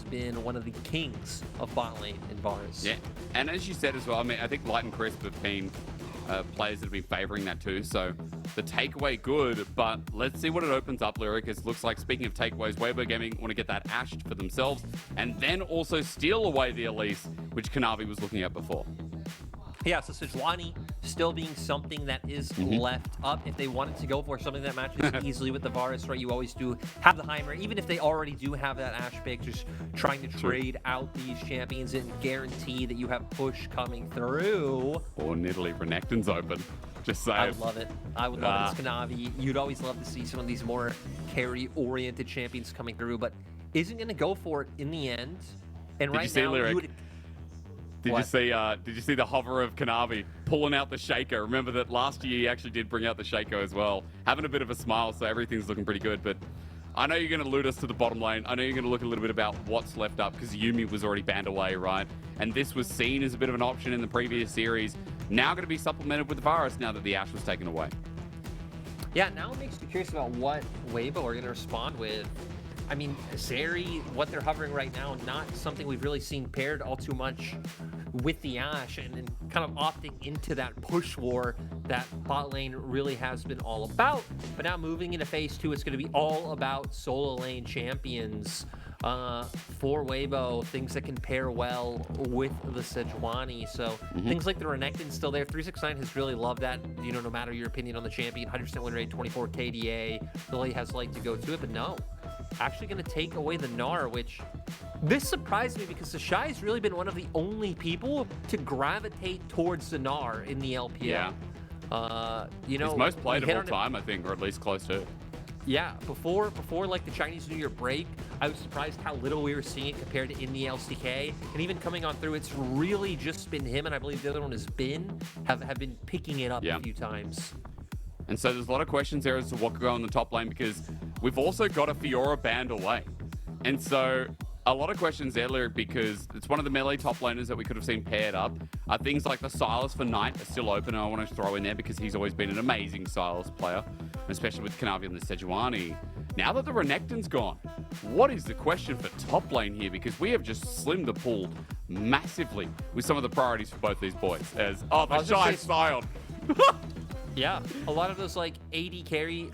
been one of the kings of bot lane in Varus. Yeah, and as you said as well, I mean, I think Light and Crisp have been players that have been favoring that too. So the takeaway good, but let's see what it opens up, Lyric. It looks like, speaking of takeaways, Weibo Gaming want to get that Ashe for themselves and then also steal away the Elise, which Kanavi was looking at before. Yeah, so Sejuani still being something that is left up. If they wanted to go for something that matches easily with the Varus, right, you always do have the Heimer. Even if they already do have that Ashe pick, just trying to trade out these champions and guarantee that you have push coming through. Or Nidalee Renekton's open. Just saying. I would love it. I would love it. It's Kanavi. You'd always love to see some of these more carry-oriented champions coming through, but isn't going to go for it in the end. And right now, Lyric? you would... Did you see the hover of Kanavi pulling out the shaker? Remember that last year he actually did bring out the shaker as well. Having a bit of a smile, so everything's looking pretty good. But I know you're going to loot us to the bottom lane. I know you're going to look a little bit about what's left up because Yuumi was already banned away, right? And this was seen as a bit of an option in the previous series. Now going to be supplemented with the Varus now that the Ashe was taken away. Yeah, now it makes me curious about what Weibo are going to respond with. I mean, Zeri, what they're hovering right now, not something we've really seen paired all too much with the Ashe, and kind of opting into that push war that bot lane really has been all about. But now moving into phase 2, it's going to be all about solo lane champions for Weibo, things that can pair well with the Sejuani. So things like the Renekton's still there. 369 has really loved that, you know, no matter your opinion on the champion, 100% win rate, 24 KDA, really has liked to go to it, but no. Actually going to take away the Gnar, which this surprised me because TheShy has really been one of the only people to gravitate towards the Gnar in the LPL. Yeah. You know, he's most played of all time, I think, or at least close to. Yeah, before like the Chinese New Year break, I was surprised how little we were seeing it compared to in the LCK. And even coming on through, it's really just been him, and I believe the other one has been, have been picking it up a few times. And so there's a lot of questions there as to what could go on the top lane because we've also got a Fiora banned away. And so a lot of questions there, Lyric, because it's one of the melee top laners that we could have seen paired up. Things like the Sylas for Knight are still open, and I want to throw in there because he's always been an amazing Sylas player, especially with Kanavi and the Sejuani. Now that the Renekton's gone, what is the question for top lane here? Because we have just slimmed the pool massively with some of the priorities for both these boys. As, TheShy styled. Yeah, a lot of those like AD carry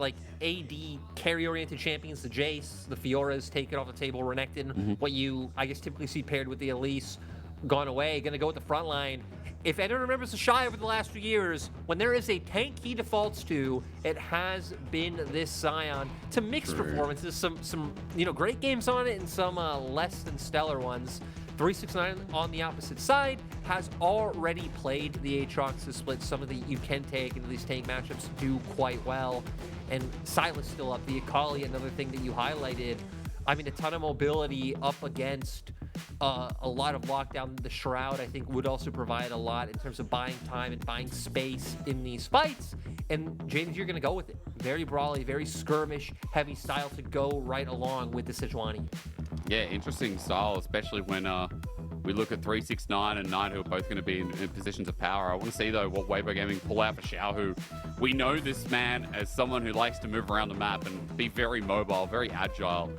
oriented champions, the Jace, the Fioras taken off the table, Renekton, what you I guess typically see paired with the Elise, gone away, gonna go with the front line. If anyone remembers TheShy over the last few years, when there is a tank he defaults to, it has been this Sion. To mixed performances, some great games on it and some less than stellar ones. 369 on the opposite side has already played the Aatrox to split. Some of the you can take into these tank matchups do quite well. And Sylas still up. The Akali, another thing that you highlighted. I mean, a ton of mobility up against a lot of lockdown. The Shroud, I think, would also provide a lot in terms of buying time and buying space in these fights. And JDG, you're going to go with it. Very brawly, very skirmish, heavy style to go right along with the Sejuani. Yeah, interesting style, especially when we look at 369 and 9, who are both going to be in positions of power. I want to see, though, what Weibo Gaming pull out for Xiaohu. We know this man as someone who likes to move around the map and be very mobile, very agile.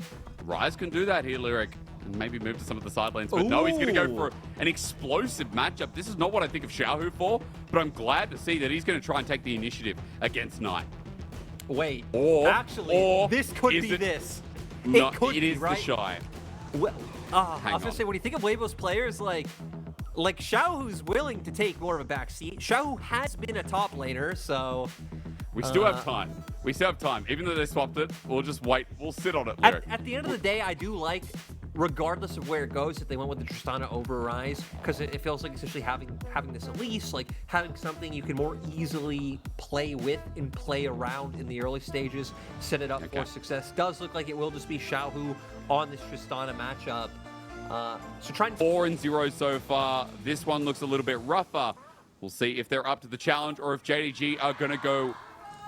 Rise can do that here, Lyric, and maybe move to some of the side lanes. But no, he's going to go for an explosive matchup. This is not what I think of Xiaohu for, but I'm glad to see that he's going to try and take the initiative against Knight. Wait, Or this could be this. No, it could be be, right? TheShy. Well, I was going to say, when you think of Weibo's players, like Xiaohu's willing to take more of a back seat. Xiaohu has been a top laner, so... We still have time. We still have time. Even though they swapped it, we'll just wait. We'll sit on it, Lyric. At the end of the day, I do like, regardless of where it goes, if they went with the Tristana over Rise, because it feels like essentially having this Elise, like having something you can more easily play with and play around in the early stages, set it up for success. Does look like it will just be Xiaohu on this Tristana matchup. So trying 4-0 so far. This one looks a little bit rougher. We'll see if they're up to the challenge or if JDG are going to go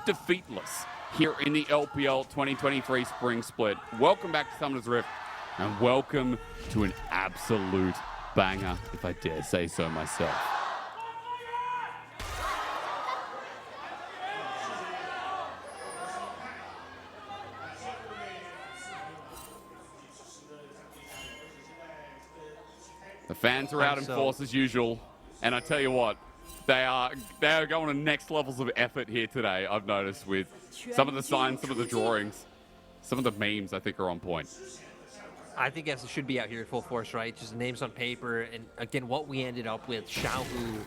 defeatless here in the LPL 2023 Spring Split. Welcome back to Summoner's Rift, and welcome to an absolute banger, if I dare say so myself. The fans are out in force as usual, and I tell you what, they are going to next levels of effort here today. I've noticed with some of the signs, some of the drawings, some of the memes. I think are on point. I think it should be out here at full force, right? Just names on paper, and again, what we ended up with, Xiaohu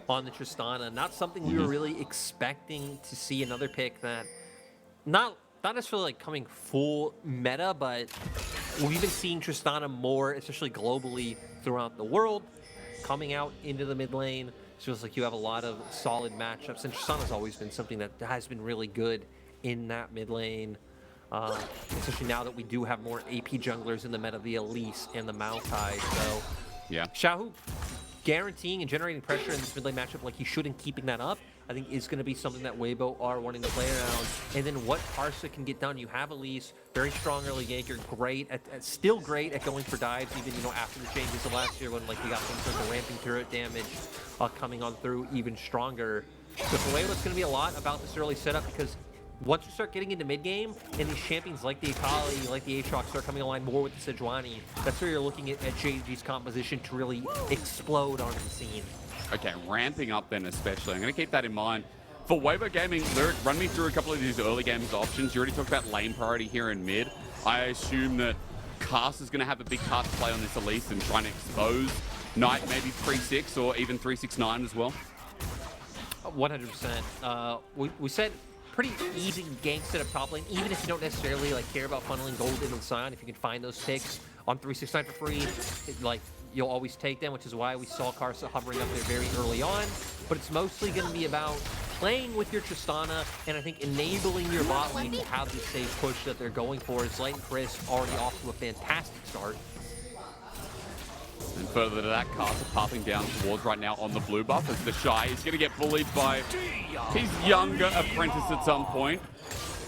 on the Tristana, not something we were really expecting to see. Another pick that not necessarily like coming full meta, but we've been seeing Tristana more, especially globally throughout the world, coming out into the mid lane. It feels like you have a lot of solid matchups, and Tristana's always been something that has been really good in that mid lane. Especially now that we do have more AP junglers in the meta, the Elise and the Maokai. So, yeah, Xiaohu guaranteeing and generating pressure in this mid lane matchup like he should, and keeping that up, I think is going to be something that Weibo are wanting to play around. And then what Karsa can get done. You have Elise, very strong early ganker, great still great at going for dives, even after the changes of last year when like we got things like the ramping turret damage coming on through even stronger. So for Weibo, it's going to be a lot about this early setup, because once you start getting into mid-game, and these champions like the Akali, like the Aatrox start coming online more with the Sejuani, that's where you're looking at JDG's composition to really explode onto the scene. Okay, ramping up then especially. I'm going to keep that in mind. For Weibo Gaming, Lyric, run me through a couple of these early games options. You already talked about lane priority here in mid. I assume that Karsa is going to have a big part to play on this Elise and trying to expose Knight, maybe 3-6 or even 3-6-9 as well. 100%. We said pretty easy gank setup top lane, even if you don't necessarily like care about funneling gold into the Sion. If you can find those picks on 369 for free, you'll always take them, which is why we saw Karsa hovering up there very early on. But it's mostly going to be about playing with your Tristana, and I think enabling your bot lane to have the safe push that they're going for. Is Light and Chris already off to a fantastic start. And further to that, Karsa popping down towards right now on the blue buff as TheShy is going to get bullied by his younger apprentice at some point.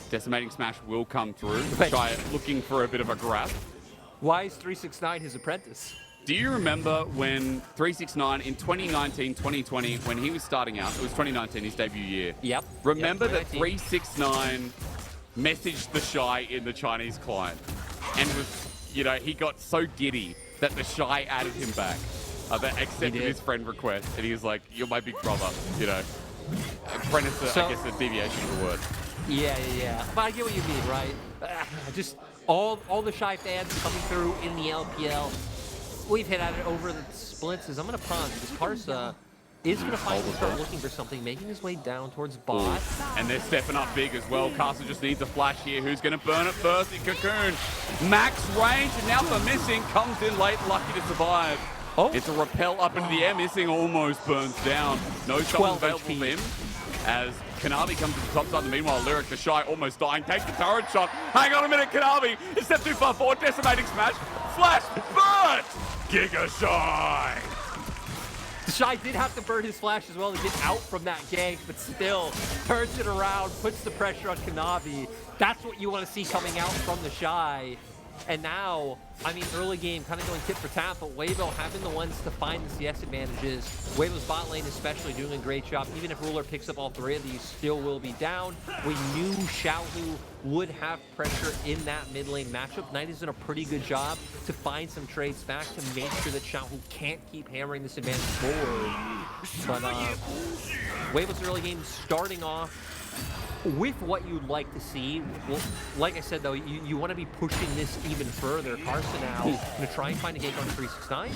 Decimating Smash will come through. TheShy looking for a bit of a grab. Why is 369 his apprentice? Do you remember when 369 in 2019, 2020, when he was starting out, it was 2019, his debut year. Yep. Remember that 369 messaged TheShy in the Chinese client and was, he got so giddy that TheShy added him back, that accepted his friend request, and he was like, "You're my big brother," Apprentice, I guess, a deviation of the word. Yeah. But I get what you mean, right? Just all the Shy fans coming through in the LPL. We've hit at it over the splits. I'm going to pause because Karsa is going to finally start looking for something, making his way down towards bot. And they're stepping up big as well. Karsa just needs a flash here. Who's going to burn it first in Cocoon? Max range, and now for Missing comes in late, lucky to survive. Oh. It's a rappel up into the air. Missing almost burns down. No stuff available for him as Kanavi comes to the top side. Meanwhile, Lyric, TheShy almost dying, takes the turret shot. Hang on a minute, Kanavi. He stepped too far forward, decimating Smash. Flash, burn! Giga Shy! TheShy did have to burn his flash as well to get out from that gank, but still turns it around, puts the pressure on Kanavi. That's what you want to see coming out from TheShy. And now, early game kind of going tit for tat, but Weibo having the ones to find the CS advantages. Weibo's bot lane especially doing a great job. Even if Ruler picks up all three of these, still will be down. We knew Xiaohu would have pressure in that mid lane matchup. Knight is doing a pretty good job to find some trades back to make sure that Xiaohu can't keep hammering this advantage forward. But Weibo's early game starting off with what you'd like to see. Well, like I said, though, you want to be pushing this even further. Karsa now going to try and find a gank on 369.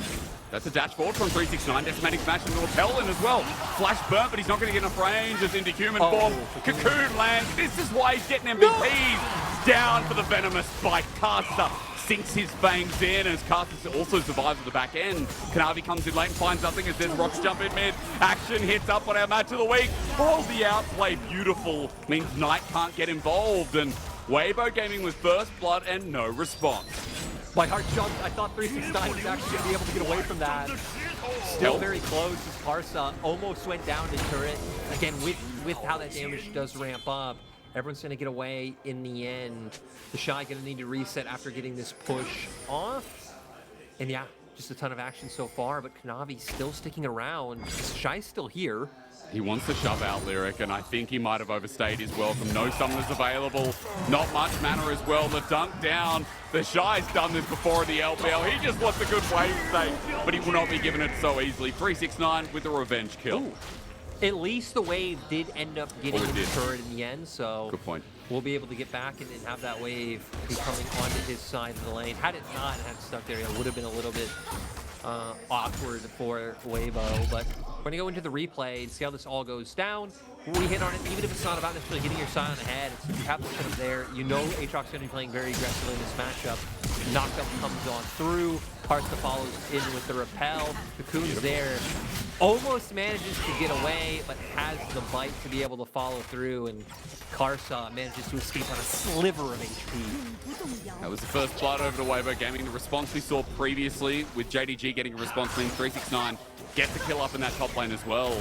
That's a dash forward from 369. Decimating Smash into a repel in as well. Flash burnt, but he's not going to get enough range as into human form. Cocoon lands. This is why he's getting MVPs. Down for the venomous spike. Karsa sinks his fangs in as Karsa also survives at the back end. Kanavi comes in late and finds nothing as there's rocks jump in mid. Action hits up on our match of the week. All the outplay beautiful means Knight can't get involved, and Weibo Gaming with first blood and no response. My heart jumped. I thought 369 was actually going to be able to get away from that. Still very close as Karsa almost went down to turret. Again, with how that damage does ramp up, everyone's going to get away in the end. TheShy going to need to reset after getting this push off. And yeah, just a ton of action so far, but Kanavi still sticking around. Shy's still here. He wants to shove out Lyric, and I think he might have overstayed his welcome. No summoners available, not much mana as well. The dunk down. TheShy's done this before in the LPL. He just wants a good wave state, but he will not be given it so easily. 369 with the revenge kill. Ooh. At least the wave did end up getting the turret in the end, so good point. We'll be able to get back and have that wave be coming onto his side of the lane. Had it not had stuck there, it would have been a little bit awkward for Weibo, but we're gonna go into the replay and see how this all goes down. We hit on it, even if it's not about necessarily hitting your side on the head, it's, you have the setup there. You know Aatrox gonna be playing very aggressively in this matchup. Knockup comes on through. Karsa follows in with the repel. Cocoon's there. Almost manages to get away, but has the bite to be able to follow through, and Karsa manages to escape on a sliver of HP. That was the first blood over to Weibo Gaming. The response we saw previously with JDG getting a response means 369 gets the kill up in that top lane as well.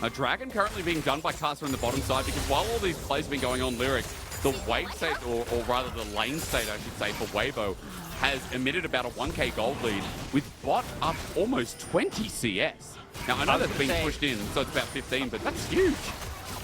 A Dragon currently being done by Karsa on the bottom side, because while all these plays have been going on Lyric, the wave state, or rather the lane state, I should say, for Weibo has emitted about a 1k gold lead with bot up almost 20 CS. Now, I know that's being pushed in, so it's about 15, but that's huge.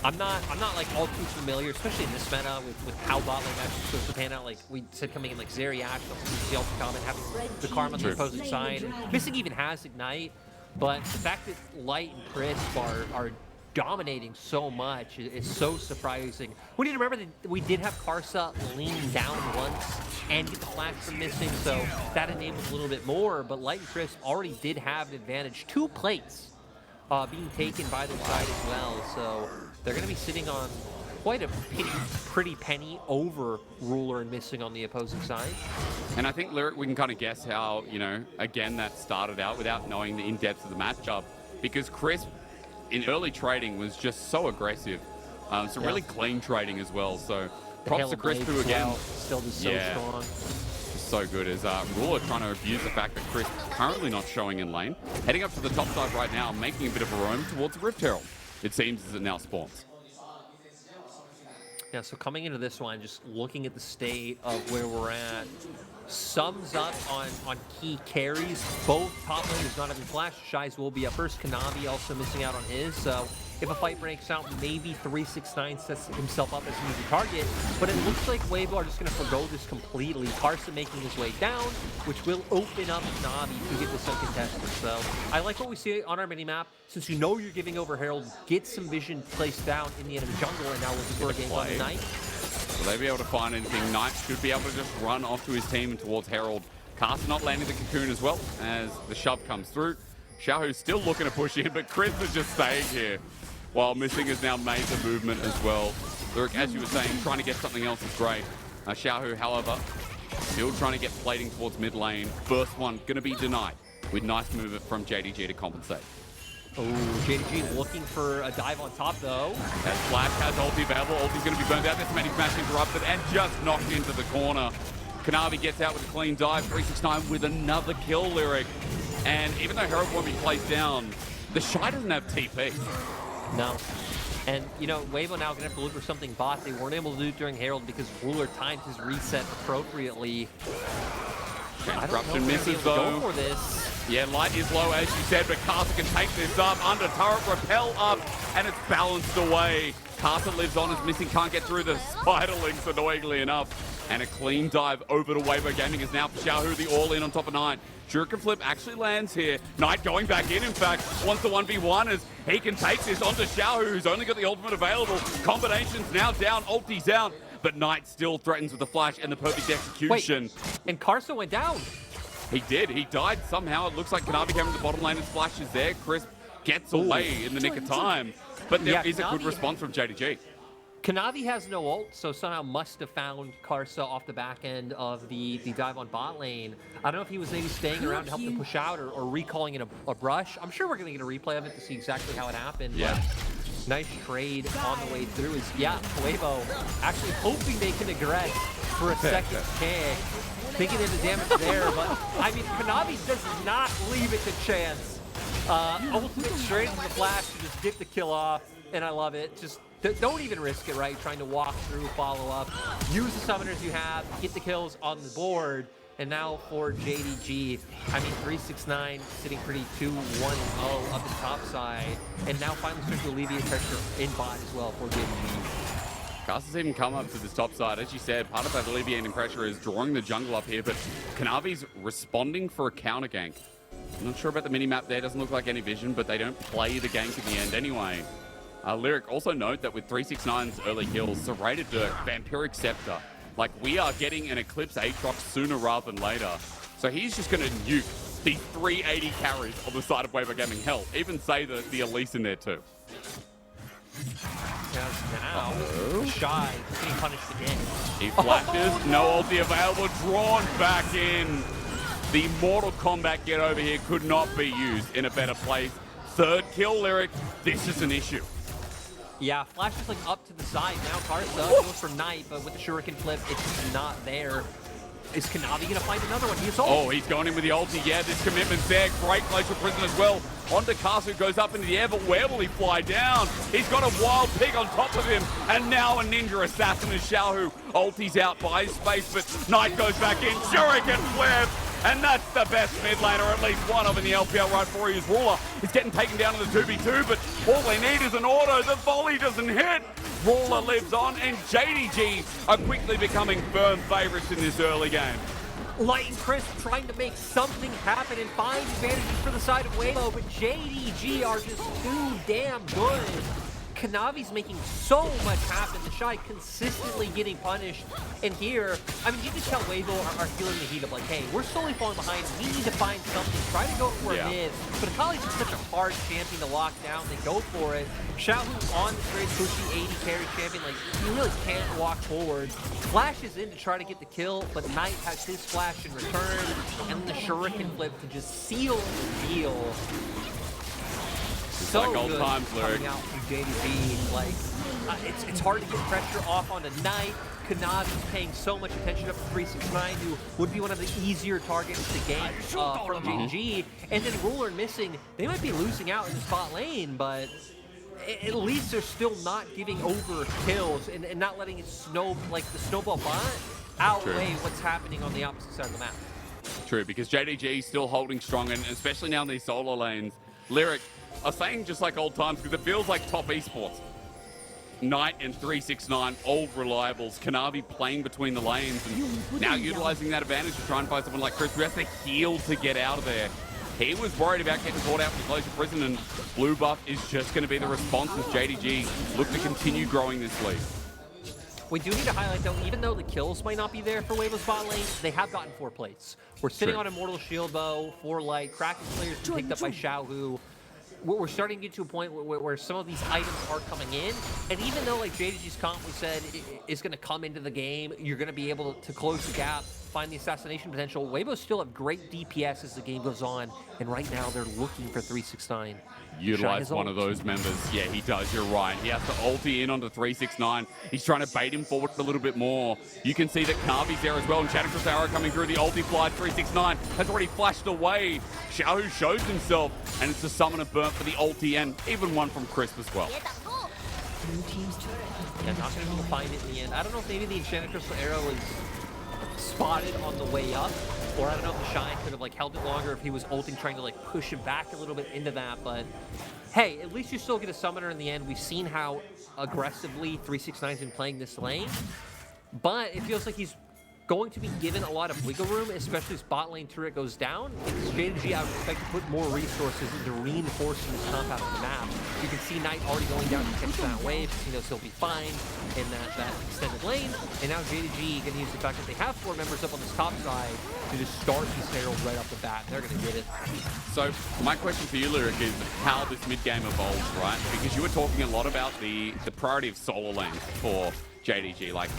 I'm not like all too familiar, especially in this meta with how bot lane matches supposed to pan out. Like we said, coming in like Zeri, Ashe, the ultra comment, having the Karma on the opposing side. And Missing even has Ignite, but the fact that Light and Crisp are dominating so much is so surprising. We need to remember that we did have Karsa lean down once and get the flash from Missing, so that enables a little bit more, but Light and Crisp already did have an advantage. 2 plates being taken by their side as well, so they're going to be sitting on quite a pretty penny over Ruler and Missing on the opposing side. And I think Lyric, we can kind of guess how, you know, again, that started out without knowing the in-depth of the matchup, because Crisp in early trading was just so aggressive. So really clean trading as well. So props to Crisp, who again still just so strong. Just so good as Ruler trying to abuse the fact that Crisp currently not showing in lane. Heading up to the top side right now, making a bit of a roam towards the Rift Herald. It seems as it now spawns. Yeah, so coming into this one, just looking at the state of where we're at, sums up on key carries. Both top laners not having flash. Shies will be up first. Kanavi also missing out on his. So if a fight breaks out, maybe 369 sets himself up as an easy target. But it looks like Weibo are just going to forgo this completely. Karsa making his way down, which will open up Kanavi to get this uncontested. So I like what we see on our minimap. Since you know you're giving over Herald, get some vision placed down in the enemy jungle, and now looking for a game on the Knight. Will they be able to find anything? Knight should be able to just run off to his team and towards Herald. Karsa not landing the cocoon as well as the shove comes through. Xiaohu still looking to push in, but Chris is just staying here. While Missing has now made the movement as well. Lyric, as you were saying, trying to get something else is great. Xiaohu, however, still trying to get plating towards mid lane. First one going to be denied with nice movement from JDG to compensate. Oh, JDG looking for a dive on top, though. As Flash has ulti available, ulti's going to be burned out. This many smash interrupted and just knocked into the corner. Kanavi gets out with a clean dive. 369 with another kill, Lyric. And even though Herald won't be placed down, TheShy doesn't have TP. No. And, you know, Weibo now going to have to look for something bot. They weren't able to do it during Herald because Ruler timed his reset appropriately. Interruption misses, though. Go for this. Yeah, light is low, as you said, but Karsa can take this up. Under turret, repel up, and it's balanced away. Karsa lives on as Missing can't get through the spiderlings, annoyingly enough. And a clean dive over to Weibo Gaming is now Xiaohu, the all-in on top of Knight. Shuriken Flip actually lands here. Knight going back in fact, wants the 1v1 as he can take this onto Xiaohu, who's only got the ultimate available. Combinations now down, ulti's out, but Knight still threatens with the flash and the perfect execution. Wait, and Karsa went down. He did. He died somehow. It looks like Kanavi came in the bottom lane and Splash is there. Crisp gets away in the nick of time. But there is a good response from JDG. Kanavi has no ult, so somehow must have found Karsa off the back end of the dive on bot lane. I don't know if he was maybe staying around to help them push out or recalling in a brush. I'm sure we're going to get a replay of it to see exactly how it happened. Yeah. But nice trade on the way through is, Weibo actually hoping they can aggress for a second kick. Thinking there's a damage there, but I mean, Kanavi does not leave it to chance. Ultimate straight into the flash to just get the kill off, and I love it. Just don't even risk it, right? Trying to walk through, follow up, use the summoners you have, get the kills on the board, And now for JDG, I mean, 369 sitting pretty 2-1-0 up the top side, and now finally starting to alleviate pressure in bot as well for JDG. Karsa's even come up to this top side. As you said, part of that alleviating pressure is drawing the jungle up here, but Kanavi's responding for a counter gank. I'm not sure about the mini-map there. Doesn't look like any vision, but they don't play the gank in the end anyway. Lyric, also note that with 369's early kills, Serrated Dirt, Vampiric Scepter, like, we are getting an Eclipse Aatrox sooner rather than later. So he's just going to nuke these 380 carries on the side of Weibo Gaming. Hell, even say the Elise in there too. Now, TheShy getting punished again. He flashes, no ulti available, drawn back in. The Mortal Kombat get over here could not be used in a better place. Third kill, Lyric. This is an issue. Yeah, Flash is like up to the side now. Karsa goes for Knight, but with the Shuriken flip, it's just not there. Is Kanavi gonna find another one? He's going in with the ulti. Yeah, this commitment's there. Great Glacial Prison as well. Onto Karsa, who goes up into the air, but where will he fly down? He's got a Wild Pig on top of him, and now a Ninja Assassin is Xiaohu. Ulti's out by his space, but Knight goes back in. Shuriken flip! And that's the best mid laner, at least one of in the LPL right for his Ruler. He's getting taken down in the 2v2, but all they need is an auto. The volley doesn't hit. Ruler lives on, and JDG are quickly becoming firm favorites in this early game. Light and Crisp trying to make something happen and find advantages for the side of Weibo, but JDG are just too damn good. Kanavi's making so much happen. TheShy consistently getting punished. And here, I mean, you can tell Weibo are feeling the heat of like, hey, we're slowly falling behind. We need to find something. Try to go for a mid. But Akali's just such a hard champion to lock down. They go for it. Xiaohu on the very pushy 80 carry champion. Like, you really can't walk forward. Flashes in to try to get the kill, but Knight has his flash in return. And the Shuriken flip to just seal the deal. So like old good times, Lyric. coming out from JDG. Like, it's hard to get pressure off onto Knight. Kanavi's paying so much attention up to 369, who would be one of the easier targets to gank from JDG. And then Ruler missing. They might be losing out in the spot lane, but at least they're still not giving over kills and not letting it like the snowball bot outweigh what's happening on the opposite side of the map. True, because JDG is still holding strong, and especially now in these solo lanes. Lyric are saying just like old times, because it feels like top esports. Knight and 369, old reliables. Kanavi playing between the lanes and now utilizing that advantage to try and find someone like Chris who has to heal to get out of there. He was worried about getting caught out for Glacial Prison, and blue buff is just going to be the response as JDG look to continue growing this lead. We do need to highlight, though, even though the kills might not be there for Weibo's bot lane, they have gotten 4 plates. We're sitting on Immortal Shield Bow, 4 light, Kraken Slayer's been picked up by Xiaohu. We're starting to get to a point where some of these items are coming in, and even though like JDG's comp we said is going to come into the game, you're going to be able to close the gap, find the assassination potential. Weibo still have great DPS as the game goes on, and right now they're looking for 369. Utilize one of those members. Yeah, he does. You're right. He has to ulti in onto 369. He's trying to bait him forward a little bit more. You can see that Kanavi's there as well, and Shadowcross arrow coming through. The ulti fly 369 has already flashed away. Xiaohu shows himself, and it's a summoner burnt for the ulti, and even one from Crisp as well. Yeah, not going to be able to find it in the end. I don't know if maybe the Enchanted Crystal Arrow was spotted on the way up, or I don't know if TheShy could have like held it longer if he was ulting, trying to like push him back a little bit into that. But hey, at least you still get a summoner in the end. We've seen how aggressively 369's been playing this lane, but it feels like he's going to be given a lot of wiggle room, especially as bot lane turret goes down. Because JDG, I would expect to put more resources into reinforcing this compound of the map. You can see Knight already going down to catch that wave. He knows he'll be fine in that extended lane. And now JDG going to use the fact that they have 4 members up on this top side to just start these heralds right off the bat. They're going to get it. So my question for you, Lyric, is how this mid game evolves, right? Because you were talking a lot about the priority of solo lanes for JDG, like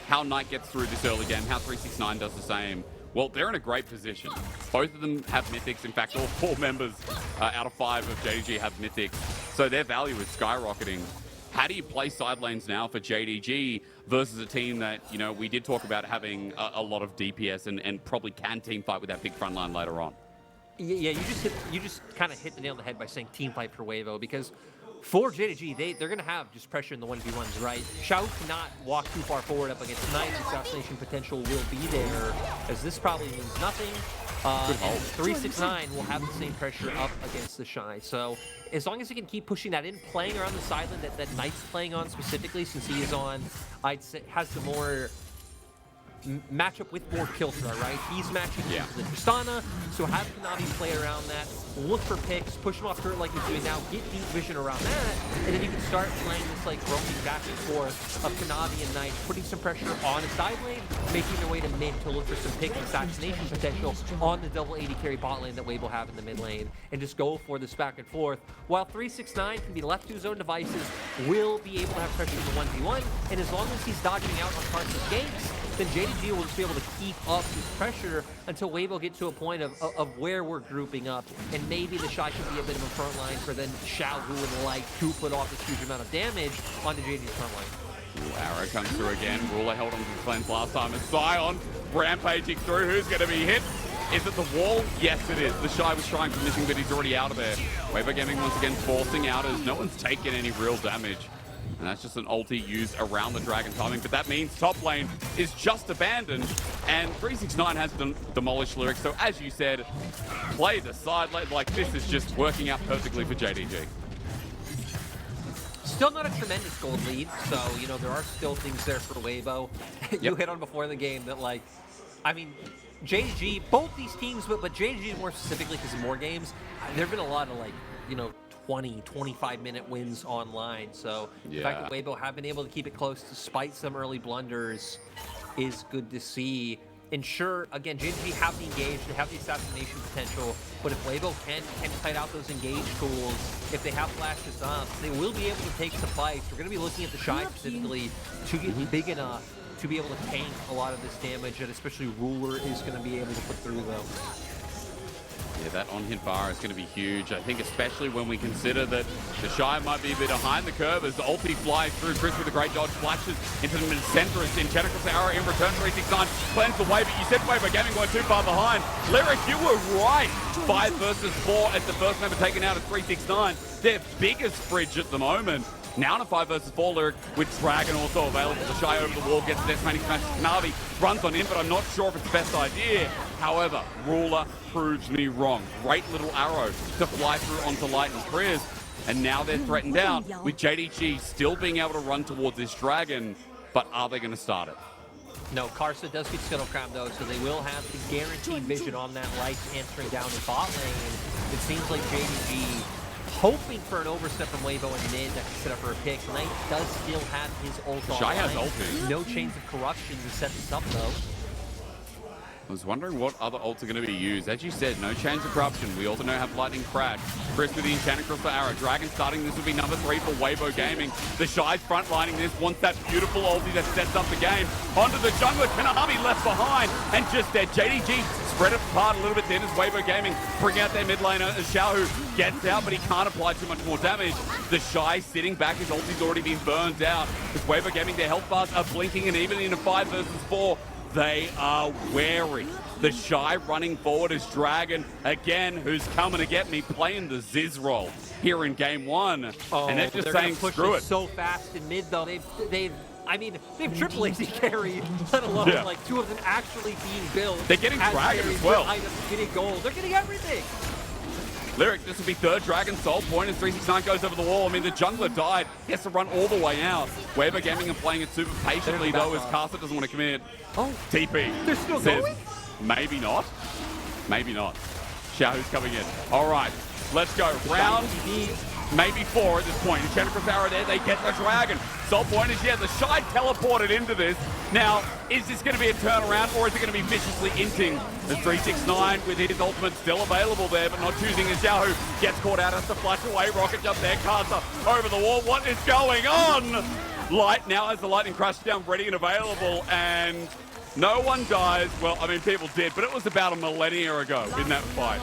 how Knight gets through this early game, how 369 does the same. Well, they're in a great position. Both of them have mythics. In fact, all 4 members out of 5 of JDG have mythics. So their value is skyrocketing. How do you play side lanes now for JDG versus a team that, you know, we did talk about having a lot of DPS and probably can team fight with that big front line later on? Yeah, you just kind of hit the nail on the head by saying team fight for Weibo, because For JDG, they're going to have just pressure in the 1v1s, right? Xiaohu cannot walk too far forward up against Knight. Assassination potential will be there, as this probably means nothing. And 369 will have the same pressure up against TheShy. So as long as he can keep pushing that in, playing around this island that Knight's playing on specifically, since he is on, I'd say, has the more matchup with more kill threat, right? He's matching into the Tristana, so have Kanavi play around that, look for picks, push him off turret like he's doing now, get deep vision around that, and then you can start playing this like roaming back and forth of Kanavi and Knight, putting some pressure on a side lane, making their way to mid to look for some pick and assassination potential on the double AD carry bot lane that Weibo have in the mid lane, and just go for this back and forth. While 369 can be left to his own devices, will be able to have pressure in the 1v1, and as long as he's dodging out on Karsa's ganks, then JDG will just be able to keep up his pressure until Weibo get to a point of where we're grouping up, and maybe TheShy could be a bit of a front line for then Xiaohu and the like to put off this huge amount of damage onto JDG's front line. Ooh, arrow comes through again. Ruler held on to the cleanse last time. As Sion rampaging through. Who's going to be hit? Is it the wall? Yes, it is. TheShy was trying finishing, but he's already out of there. Weibo Gaming once again forcing out as no one's taken any real damage. And that's just an ulti used around the dragon timing, but that means top lane is just abandoned, and 369 has demolished Lyric. So as you said, play the side lane, like this is just working out perfectly for JDG. Still not a tremendous gold lead, so, you know, there are still things there for Weibo. You hit on before the game that, like, I mean, JDG, both these teams, but JDG more specifically because of more games, there have been a lot of, like, you know, 20, 25-minute wins online. So the fact that Weibo have been able to keep it close despite some early blunders is good to see. And sure, again, JDG have the engage, they have the assassination potential, but if Weibo can fight out those engage tools, if they have flashes up, they will be able to take some fights. We're going to be looking at TheShy specifically to get big enough to be able to tank a lot of this damage that especially Ruler is going to be able to put through, though. Yeah, that on-hit bar is going to be huge. I think especially when we consider that TheShy might be a bit behind the curve as the ulti flies through. Chris with a great dodge, flashes into the center. It's in Tentacles Arrow in return. 369 cleanse the way, but you said Weibo Gaming going too far behind. Lyric, you were right. 5 versus 4 as the first member taken out of 369. Their biggest bridge at the moment. Now in a 5 versus 4 Lyric with Dragon also available. TheShy over the wall, gets the Death Smash. Kanavi runs on in, but I'm not sure if it's the best idea. However, Ruler proves me wrong. Great little arrow to fly through onto Light and Priz. And now they're threatened out with JDG still being able to run towards this Dragon. But are they going to start it? No, Karsa does get Scuttle Crown though, so they will have the guaranteed vision on that Light answering down in bot lane. It seems like JDG hoping for an overstep from Weibo and mid that can set up for a pick. Knight does still have his ult on. Shy has ulti. No chains of corruption to set this up though. I was wondering what other ults are going to be used. As you said, no chains of corruption. We also know have Lightning Crash. Chris with the Enchanted Crystal Arrow. Dragon starting. This will be number 3 for Weibo Gaming. TheShy's frontlining this. Wants that beautiful ulti that sets up the game. Onto the jungler. Kanavi left behind. And just there, JDG spread it apart a little bit then as Weibo Gaming bring out their mid laner as Xiaohu gets out, but he can't apply too much more damage. TheShy sitting back. His ulti's already been burned out. With Weibo Gaming, their health bars are blinking, and even in a 5 versus 4, they are wary. TheShy running forward is Dragon again, who's coming to get me, playing the Ziz role here in game 1. And they're just saying screw it. So fast in mid though. They've triple AD carry, let alone like 2 of them actually being built. They're getting Dragon as well. Items, getting gold. They're getting everything. Lyric, this will be 3rd Dragon Soul point as 369 goes over the wall. I mean, the jungler died. He has to run all the way out. Weibo Gaming are playing it super patiently, though, as Karsa doesn't want to commit. Oh, TP. They're still says, going? Maybe not. Maybe not. Xiaohu's coming in. All right, let's go. Round maybe 4 at this point. Enchanted Crystal Arrow there. They get the Dragon. Soul point is, TheShy teleported into this. Now, is this going to be a turnaround, or is it going to be viciously inting? The 369 with his ultimate still available there, but not choosing as Xiaohu gets caught out, has to flash away. Rocket jump there, Karsa over the wall. What is going on? Light now has the lightning crash down ready and available, and no one dies. Well, I mean, people did, but it was about a millennia ago in that fight.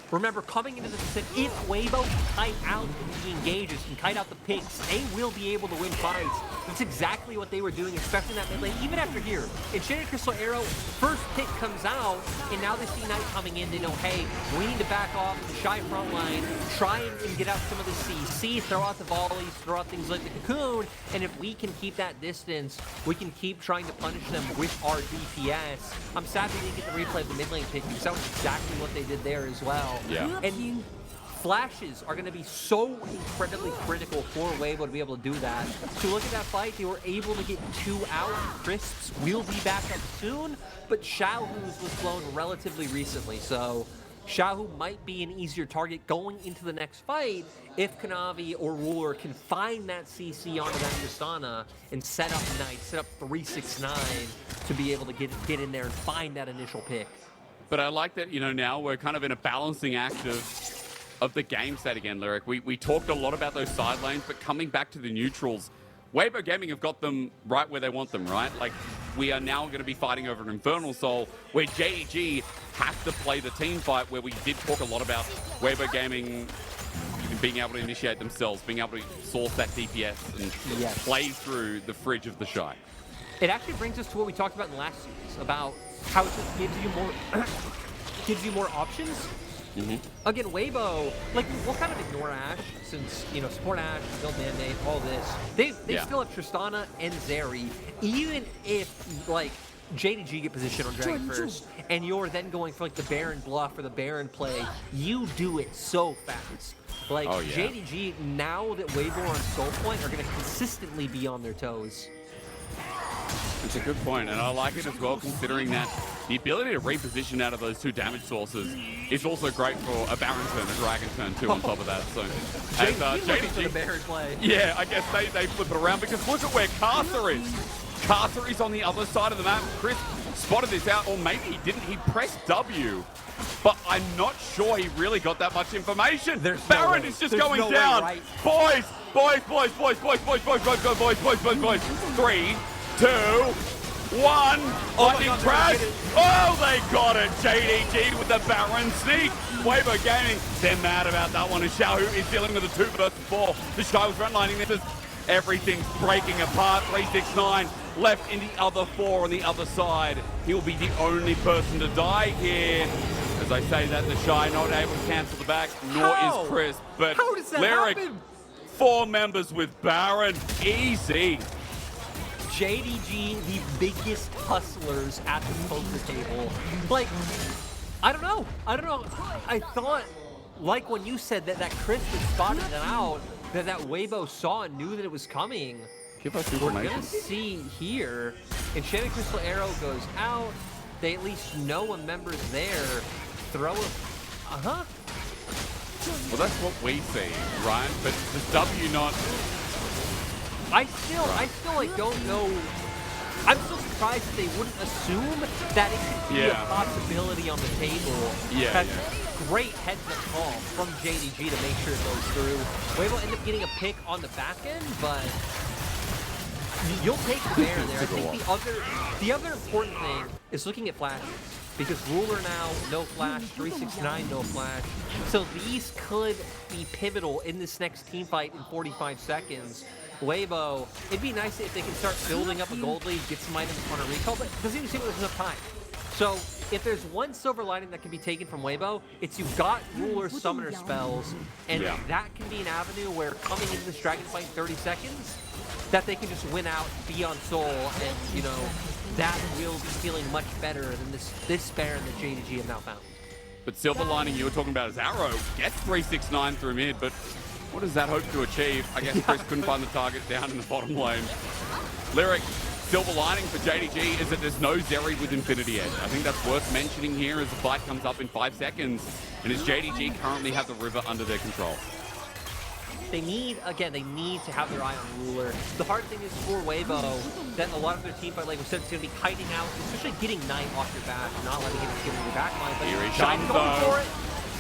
Remember, coming into this, if Weibo can kite out the engages and kite out the picks, they will be able to win fights. That's exactly what they were doing, especially in that mid lane. Even after here, Enchanted Crystal Arrow, first pick comes out, and now they see Knight coming in. They know, hey, we need to back off the Shy front line, try and get out some of the CC, throw out the volleys, throw out things like the Cocoon, and if we can keep that distance, we can keep trying to punish them with our DPS. I'm sad we didn't get the replay of the mid lane pick, because that was exactly what they did there as well. Yeah. And flashes are going to be so incredibly critical for Weibo to be able to do that. So look at that fight. They were able to get 2 out. Crisps will be back up soon, but Xiaohu's was flown relatively recently. So Xiaohu might be an easier target going into the next fight if Kanavi or Ruler can find that CC onto that Tristana and set up Knight, set up 369 to be able to get in there and find that initial pick. But I like that, you know, now we're kind of in a balancing act of the game state again, Lyric. We talked a lot about those side lanes, but coming back to the neutrals, Weibo Gaming have got them right where they want them, right? Like, we are now going to be fighting over an Infernal Soul, where JDG have to play the team fight, where we did talk a lot about Weibo Gaming being able to initiate themselves, being able to source that DPS and play through the fridge of TheShy. It actually brings us to what we talked about in the last series, about how it just gives you more options. Again, Weibo, like, we'll kind of ignore Ashe, since, you know, support Ashe, build mandate, all this. They still have Tristana and Zeri. Even if, like, JDG get positioned on Dragon first, and you're then going for, like, the Baron bluff or the Baron play, you do it so fast. Like, JDG, now that Weibo are on Soul Point, are going to consistently be on their toes. It's a good point, and I like it as well, considering that the ability to reposition out of those 2 damage sources is also great for a Baron turn, a Dragon turn too, on top of that. So, JDG for the Baron play. Yeah, I guess they flip it around, because look at where Karsa is. Karsa is on the other side of the map. Chris spotted this out, or maybe he didn't. He pressed W, but I'm not sure he really got that much information. Baron is just going down. Boys. 3, 2, 1. Lightning crash. Oh, they got it. JDG with the Baron sneak. Weibo Gaming, they're mad about that one. And Xiaohu is dealing with a 2 versus 4. TheShy was frontlining this. Everything's breaking apart. 369 left in the other 4 on the other side. He'll be the only person to die here. As I say that, TheShy not able to cancel the back, nor is Chris. But how does that Lyric, happen? 4 members with Baron. Easy. JDG, the biggest hustlers at the poker table. Like, I don't know. I thought, like when you said that Chris had spotted it out, that Weibo saw and knew that it was coming. Give us We're information. gonna see here, Enchanted Crystal Arrow goes out. They at least know a member's there. Throw a, Well, that's what we see, right? But the W not... I still like don't know. I'm still surprised that they wouldn't assume that it could be a possibility on the table. That's great heads-up call from JDG to make sure it goes through. Weibo end up getting a pick on the back end, but you'll take the bear there. I think the other important thing is looking at flashes, because Ruler now no flash, 369 no flash. So these could be pivotal in this next team fight in 45 seconds. Weibo, it'd be nice if they can start building up a gold lead, get some items on a recall, but it doesn't even seem like there's enough time. So if there's one silver lining that can be taken from Weibo, it's you've got Ruler summoner spells, and that can be an avenue where coming into this dragon fight in 30 seconds, that they can just win out, be on Soul, and, you know, that will be feeling much better than this Baron that JDG have now found. But silver lining you were talking about is Arrow gets 369 through mid, but what does that hope to achieve? I guess Chris couldn't find the target down in the bottom lane. Lyric, silver lining for JDG is that there's no Zeri with Infinity Edge. I think that's worth mentioning here as the fight comes up in 5 seconds, and as JDG currently have the river under their control. They need to have their eye on Ruler. The hard thing is for Weibo that a lot of their team fight, like we said, it's going to be kiting out, especially getting Knight off your back, not letting him get in your back line. But Here he Shy's comes, going for though. it.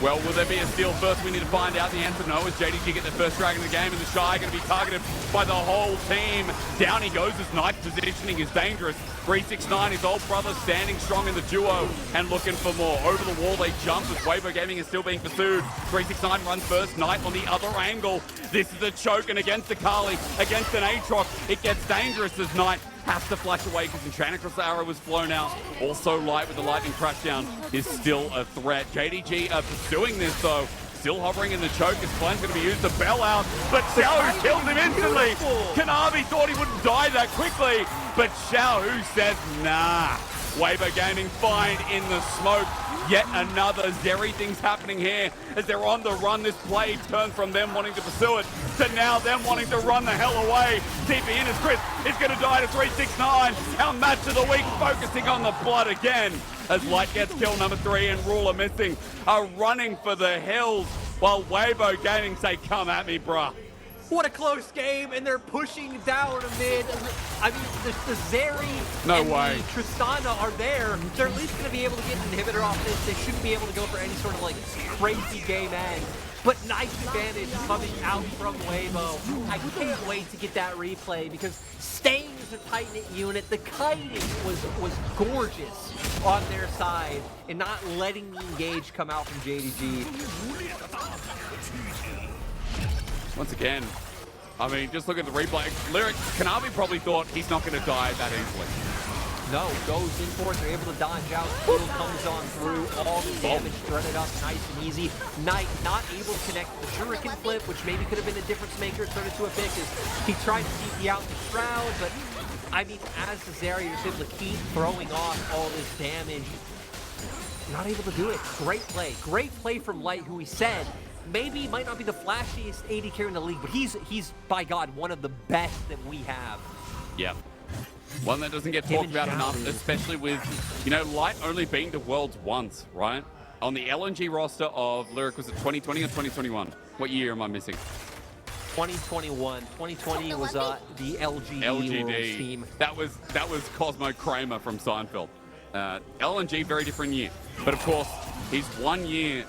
Well, will there be a steal first? We need to find out. The answer no, as JDG get their first drag in the game, and TheShy going to be targeted by the whole team. Down he goes as Knight's positioning is dangerous. 369, his old brother standing strong in the duo and looking for more. Over the wall they jump as Weibo Gaming is still being pursued. 369 runs first, Knight on the other angle. This is a choke, and against Akali, against an Aatrox, it gets dangerous as Knight has to flash away because Enchantress arrow was flown out. Also Light with the lightning crashdown is still a threat. JDG are pursuing this though. Still hovering in the choke as Glenn's going to be used to bail out, but Xiaohu kills him instantly. Kanavi thought he wouldn't die that quickly, but Xiaohu says nah. Weibo Gaming find in the smoke. Yet another Zeri thing's happening here as they're on the run. This play turns from them wanting to pursue it to now them wanting to run the hell away. TP in as Chris is going to die to 369. Our match of the week focusing on the blood again as Light gets kill number 3 and Ruler missing. Are running for the hills while Weibo Gaming say, come at me, bruh. What a close game, and they're pushing down mid. I mean, the Zeri and the Tristana are there. They're at least going to be able to get an inhibitor off this. They shouldn't be able to go for any sort of like crazy game end. But nice advantage coming out from Weibo. I can't wait to get that replay because staying as a tight-knit unit, the kiting was gorgeous on their side and not letting the engage come out from JDG. Once again, I mean, just look at the replay. Lyric, Kanavi probably thought he's not going to die that easily. No, goes in for it. They're able to dodge out. Skill comes on through. All the damage threaded up nice and easy. Knight not able to connect the Shuriken flip, which maybe could have been a difference maker. Turned into a pick as he tried to TP out the Shroud, but I mean, as the Zeri is able to keep throwing off all this damage, not able to do it. Great play. Great play from Light, who he said maybe might not be the flashiest AD carry in the league, but he's by God one of the best that we have. Yeah. One that doesn't get talked about enough, especially with, you know, Light only being to Worlds once, right? On the LNG roster of Lyric, was it 2020 or 2021? What year am I missing? 2021. 2020 was the LGD Worlds team. That was Cosmo Kramer from Seinfeld. LNG, very different year. But of course, his 1 year,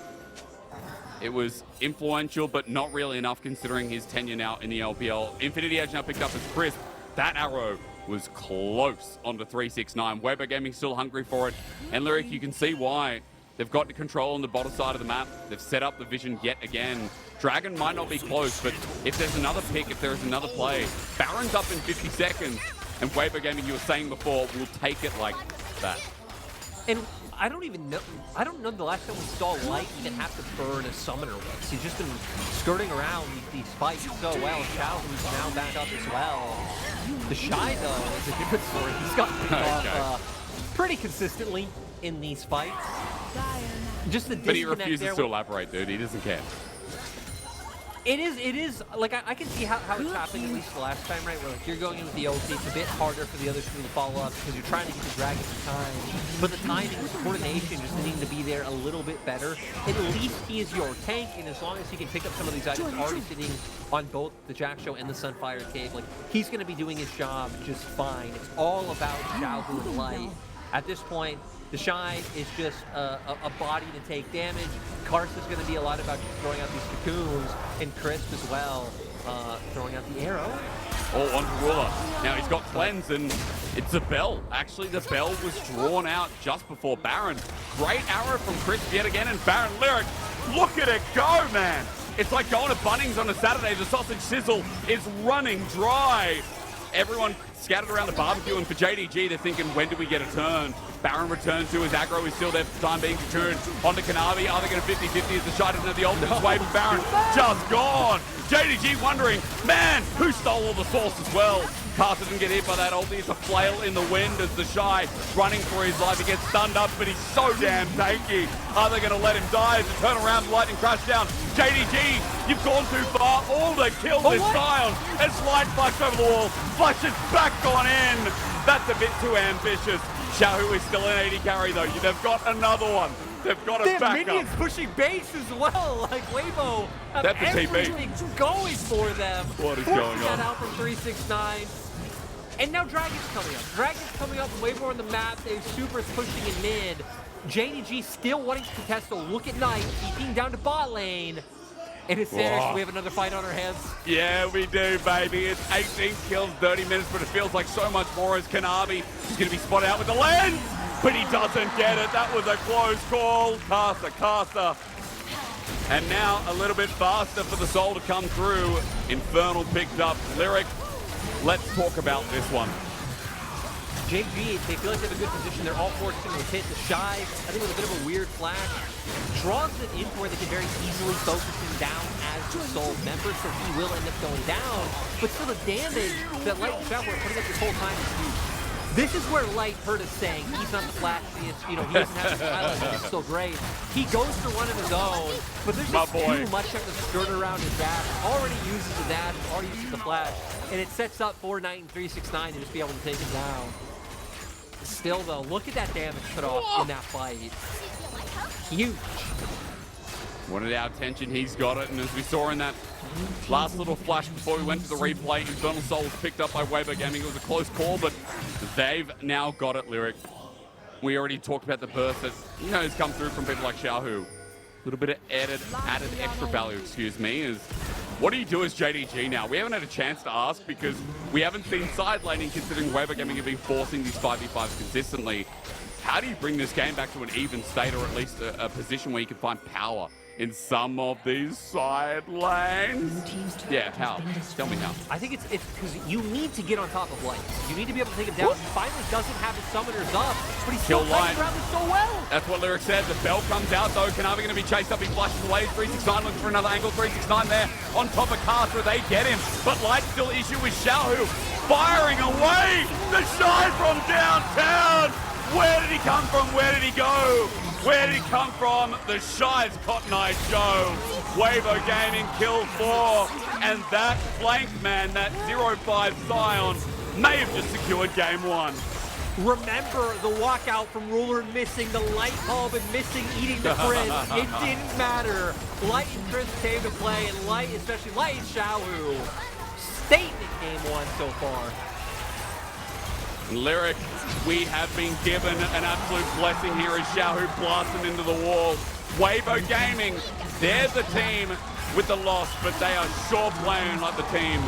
it was influential, but not really enough considering his tenure now in the LPL. Infinity Edge now picked up as Chris. That arrow was close onto 369. Weibo Gaming still hungry for it. And Lyric, you can see why. They've got control on the bottom side of the map. They've set up the vision yet again. Dragon might not be close, but if there's another pick, if there's another play, Baron's up in 50 seconds. And Weibo Gaming, you were saying before, will take it like that. And I don't know the last time we saw Light even have to burn a summoner once. He's just been skirting around these fights so well. Xiaohu's now back up as well. TheShy, though, is a different story. He's got off pretty consistently in these fights. Just the disconnect. But he refuses to elaborate, dude. He doesn't care. It is, like, I can see how it's happening at least the last time, right? Where, like, you're going in with the ulti, it's a bit harder for the other two to follow up because you're trying to get the dragon in time. But the timing, the coordination just needing to be there a little bit better. At least he is your tank, and as long as he can pick up some of these items already sitting on both the Jack Show and the Sunfire Cave, like, he's going to be doing his job just fine. It's all about Xiaohu and Light. At this point, TheShy is just a body to take damage. Karsa's going to be a lot about just throwing out these cocoons, and Crisp as well, throwing out the arrow. Oh, on Ruler. Now he's got Cleanse, and it's a bell. Actually, the bell was drawn out just before Baron. Great arrow from Crisp yet again, and Baron Lyric, look at it go, man! It's like going to Bunnings on a Saturday. The sausage sizzle is running dry. Everyone scattered around the barbecue, and for JDG, they're thinking, when do we get a turn? Baron returns to his aggro, is still there for the time being. Cocooned onto Kanavi. Are they going to 50-50 as TheShy doesn't have the ultimate wave? Baron just gone. JDG wondering, man, who stole all the sauce as well? Karsa didn't get hit by that ulti. It's a flail in the wind as TheShy running for his life. He gets stunned up, but he's so damn tanky. Are they going to let him die as they turn around and lightning crash down? JDG, you've gone too far. All the kill is Sion as Light flashed over the wall. Flashes back on in. That's a bit too ambitious. Xiaohu is still an 80 carry though. They've got another one. They've got a backup. Minions pushing base as well. Like Weibo have everything going for them. What is going on? That out from 369. And now Dragon's coming up. Dragon's coming up. Weibo on the map. They Super's pushing in mid. JDG still wanting to contest, so look at Knight, keeping down to bot lane. And it's Hysterics, we have another fight on our hands. Yeah, we do, baby. It's 18 kills, 30 minutes, but it feels like so much more as Kanavi is going to be spotted out with the lens, but he doesn't get it. That was a close call. Karsa. And now a little bit faster for the Soul to come through. Infernal picked up Lyric. Let's talk about this one. JG, they feel like they have a good position. They're all forced to hit TheShy. I think with a bit of a weird flash. Draws it into where they can very easily focus him down as the Soul member, so he will end up going down. But still the damage that Light and Xiaohu are putting up this whole time is huge. This is where Light heard us saying he's not the flashiest, you know, he doesn't have the pilot, but he's still great. He goes for one of his own, but there's just too much of the skirt around his dash. Already uses the dash, already uses the flash, and it sets up for Knight and 369 to just be able to take him down. Still though, look at that damage put off in that fight. Huge. Wanted our attention, he's got it, and as we saw in that last little flash before we went to the replay, Infernal Soul was picked up by Weibo Gaming. It was a close call, but they've now got it, Lyric. We already talked about the burst that, you know, has come through from people like Xiaohu. A little bit of added extra value, excuse me, is what do you do as JDG now? We haven't had a chance to ask because we haven't seen side laning, considering Weibo Gaming have been forcing these 5v5s consistently. How do you bring this game back to an even state, or at least a position where you can find power in some of these side lanes? Yeah, how? Tell me how. I think it's because you need to get on top of Light. You need to be able to take him down. He finally doesn't have his summoners up, but he's still playing around this so well. That's what Lyric said. The bell comes out, though. Kanavi going to be chased up. He flashes away. 369 looking for another angle. 369 there on top of Karsa. They get him, but Light still issue with Xiaohu. Firing away! TheShy from downtown! Where did he come from? Where did he go? Where did he come from? TheShy's Cotton Eye Joe. Weibo Gaming kill 4. And that flank man, that 0-5 Sion, may have just secured game 1. Remember the walkout from Ruler missing the light bulb and missing eating the frizz. It didn't matter. Light and Chris came to play, and Light, especially Light and Xiaohu, statement game 1 so far. Lyric, we have been given an absolute blessing here as Xiaohu blasts him into the wall. Weibo Gaming, they're the team with the loss, but they are sure playing like the team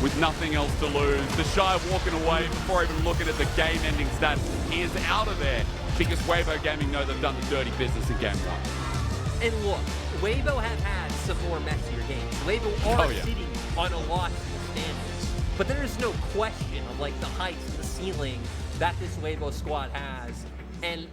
with nothing else to lose. TheShy walking away before even looking at the game-ending stats. He is out of there because Weibo Gaming know they've done the dirty business in game 1. And look, Weibo have had some more messier games. Weibo are sitting on a loss in the standings, but there is no question of like the heights and the ceiling that this Weibo squad has. And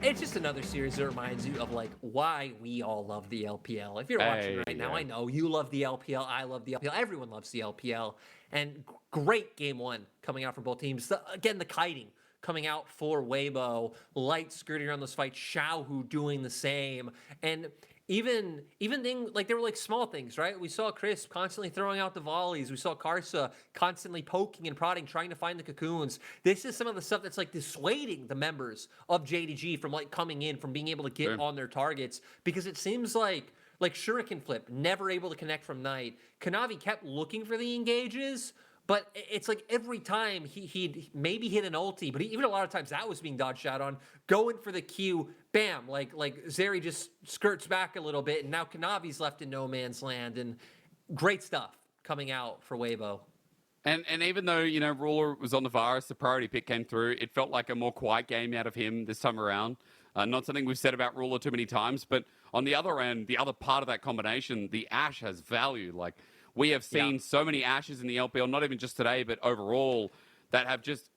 it's just another series that reminds you of like why we all love the LPL. If you're watching right now, I know you love the LPL, I love the LPL, everyone loves the LPL. And great game 1 coming out from both teams. Again, the kiting coming out for Weibo, Light skirting around those fights, Xiaohu doing the same. And even things like, there were like small things, right? We saw Chris constantly throwing out the volleys. We saw Karsa constantly poking and prodding, trying to find the cocoons. This is some of the stuff that's like dissuading the members of JDG from like coming in, from being able to get on their targets, because it seems like Shuriken Flip, never able to connect from Knight. Kanavi kept looking for the engages, but it's like every time he'd maybe hit an ulti, but even a lot of times that was being dodged out on, going for the Q, bam, like Zeri just skirts back a little bit, and now Kanavi's left in no man's land, and great stuff coming out for Weibo. And even though, you know, Ruler was on the Varus, the priority pick came through, it felt like a more quiet game out of him this time around. Not something we've said about Ruler too many times, but on the other end, the other part of that combination, the Ashe has value. Like, we have seen so many Ashes in the LPL, not even just today, but overall, that have just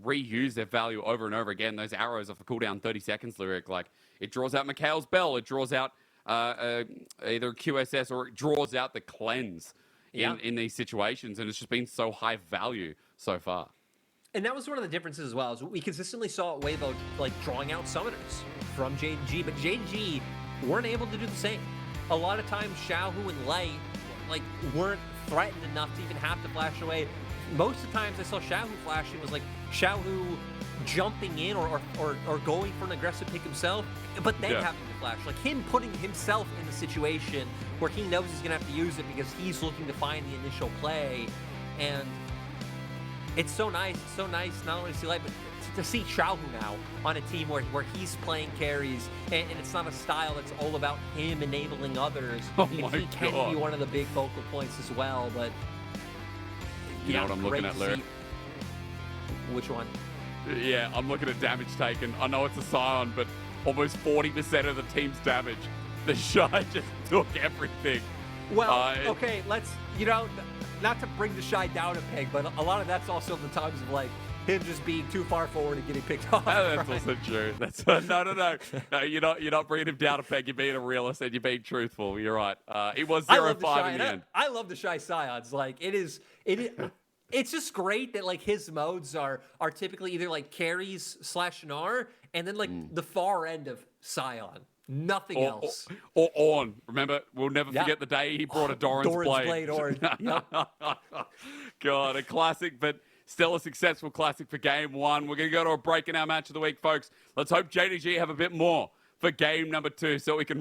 reused their value over and over again. Those arrows off the cooldown 30 seconds Lyric, like, it draws out Mikhail's Bell, it draws out either QSS, or it draws out the cleanse in these situations, and it's just been so high value so far. And that was one of the differences as well, is we consistently saw Weibo like drawing out summoners from JDG, but JDG weren't able to do the same. A lot of times Xiaohu and Light like weren't threatened enough to even have to flash away. Most of the times I saw Xiaohu flashing was like Xiaohu jumping in or going for an aggressive pick himself, but then having to flash. Like him putting himself in the situation where he knows he's gonna have to use it because he's looking to find the initial play. And it's so nice not only to see Light, but to to see Xiaohu now on a team where he's playing carries, and it's not a style that's all about him enabling others. Oh and my he can God. be one of the big focal points as well, but You know what I'm looking great at, to Lyric? see. Which one? Yeah, I'm looking at damage taken. I know it's a Sion, but almost 40% of the team's damage. TheShy just took everything. Well, okay, let's, not to bring TheShy down a peg, but a lot of that's also the times of like him just being too far forward and getting picked off. That's right? also true. That's no. You're not bringing him down a peg. You're being a realist and you're being truthful. You're right. It was 0-5 in the end. I love TheShy Scions. Like it's just great that like his modes are typically either like carries / Gnar, and then like the far end of Sion. Nothing else. Or Ornn. Remember, we'll never forget the day he brought a Doran's blade. Ornn. Yep. God, a classic, but still a successful classic for game one. We're going to go to a break in our match of the week, folks. Let's hope JDG have a bit more for game number 2 so we can